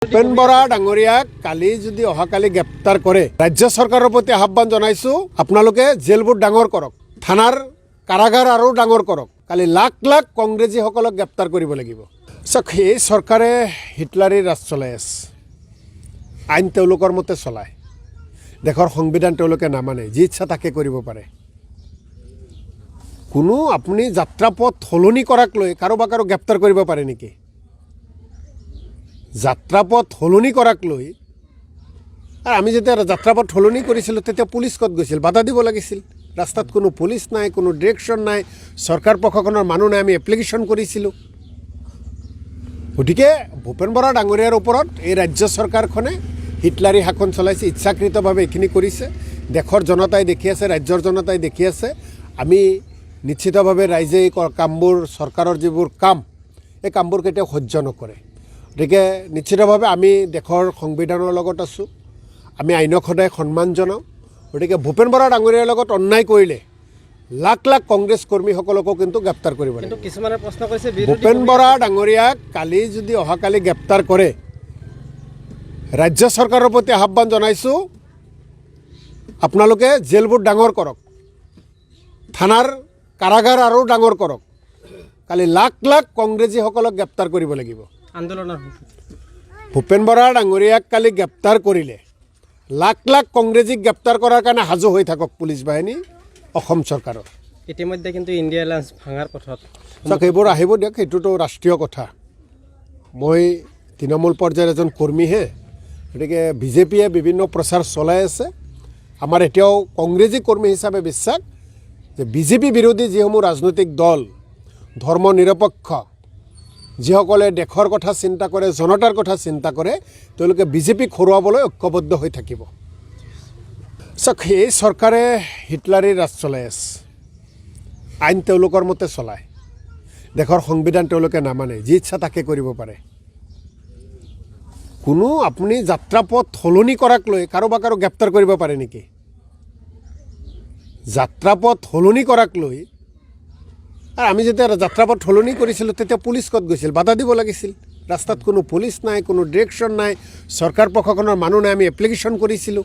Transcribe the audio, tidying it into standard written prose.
ভূপেন বৰা ডাঙৰীয়াক কালি যদি অহাকালি গ্ৰেপ্তাৰ কৰে ৰাজ্য চৰকাৰৰ প্ৰতি আহ্বান জনাইছো আপোনালোকে জেলবোৰ ডাঙৰ কৰক থানাৰ কাৰাগাৰ আৰু ডাঙৰ কৰক কালি লাখ লাখ কংগ্ৰেছীসকলক গ্ৰেপ্তাৰ কৰিব লাগিব চাওক এই চৰকাৰে হিটলাৰী ৰাজ চলাই আছে আইন তেওঁলোকৰ মতে চলায় দেশৰ সংবিধান তেওঁলোকে নামানে যি ইচ্ছা তাকে কৰিব পাৰে কোনো আপুনি যাত্ৰাপথ সলনি কৰাক লৈ কাৰোবাক গ্ৰেপ্তাৰ কৰিব পাৰে নেকি যাত্ৰাপথ সলনি কৰাক লৈ আৰু আমি যেতিয়া যাত্ৰাপথ সলনি কৰিছিলোঁ তেতিয়া পুলিচ ক'ত গৈছিল বাধা দিব লাগিছিল ৰাস্তাত কোনো পুলিচ নাই কোনো ডিৰেকশ্যন নাই চৰকাৰ প্ৰশাসনৰ মানুহ নাই আমি এপ্লিকেশ্যন কৰিছিলোঁ গতিকে ভূপেন বৰা ডাঙৰীয়াৰ ওপৰত এই ৰাজ্য চৰকাৰখনে হিটলাৰী শাসন চলাইছে ইচ্ছাকৃতভাৱে এইখিনি কৰিছে দেশৰ জনতাই দেখি আছে ৰাজ্যৰ জনতাই দেখি আছে আমি নিশ্চিতভাৱে ৰাইজে এই কামবোৰ চৰকাৰৰ যিবোৰ কাম এই কামবোৰ কেতিয়াও সহ্য নকৰে গতিকে নিশ্চিতভাৱে আমি দেশৰ সংবিধানৰ লগত আছোঁ আমি আইনক সদায় সন্মান জনাওঁ গতিকে ভূপেন বৰা ডাঙৰীয়াৰ লগত অন্যায় কৰিলে লাখ লাখ কংগ্ৰেছ কৰ্মীসকলকো কিন্তু গ্ৰেপ্তাৰ কৰিব লাগিব কিছুমানে প্ৰশ্ন কৰিছে ভূপেন বৰা ডাঙৰীয়াক কালি যদি অহাকালি গ্ৰেপ্তাৰ কৰে ৰাজ্য চৰকাৰৰ প্ৰতি আহ্বান জনাইছোঁ আপোনালোকে জেলবোৰ ডাঙৰ কৰক থানাৰ কাৰাগাৰ আৰু ডাঙৰ কৰক কালি লাখ লাখ কংগ্ৰেছীসকলক গ্ৰেপ্তাৰ কৰিব লাগিব আন্দোলনৰ ভূপেন বৰা ডাঙৰীয়াক কালি গ্ৰেপ্তাৰ কৰিলে লাখ লাখ কংগ্ৰেছীক গ্ৰেপ্তাৰ কৰাৰ কাৰণে সাজু হৈ থাকক পুলিচ বাহিনী অসম চৰকাৰৰ ইতিমধ্যে কিন্তু ইণ্ডিয়া এলায়েন্স ভাঙাৰ পথত চাওক এইবোৰ আহিব দিয়ক সেইটোতো ৰাষ্ট্ৰীয় কথা মই তৃণমূল পৰ্যায়ৰ এজন কৰ্মীহে গতিকে বিজেপিয়ে বিভিন্ন প্ৰচাৰ চলাই আছে আমাৰ এতিয়াও কংগ্ৰেছী কৰ্মী হিচাপে বিশ্বাস যে বিজেপি বিৰোধী যিসমূহ ৰাজনৈতিক দল ধৰ্ম নিৰপেক্ষ যিসকলে দেশৰ কথা চিন্তা কৰে জনতাৰ কথা চিন্তা কৰে তেওঁলোকে বিজেপিক হৰুৱাবলৈ ঐক্যবদ্ধ হৈ থাকিব চাওক এই চৰকাৰে হিটলাৰী ৰাজ চলাই আছে আইন তেওঁলোকৰ মতে চলায় দেশৰ সংবিধান তেওঁলোকে নামানে যি ইচ্ছা তাকে কৰিব পাৰে কোনো আপুনি যাত্ৰাপথ সলনি কৰাক লৈ কাৰোবাক গ্ৰেপ্তাৰ কৰিব পাৰে নেকি যাত্ৰাপথ সলনি কৰাক লৈ আৰু আমি যেতিয়া যাত্ৰাপথ সলনি কৰিছিলোঁ তেতিয়া পুলিচ ক'ত গৈছিল বাধা দিব লাগিছিল ৰাস্তাত কোনো পুলিচ নাই কোনো ডিৰেকশ্যন নাই চৰকাৰ প্ৰশাসনৰ মানুহ নাই আমি এপ্লিকেশ্যন কৰিছিলোঁ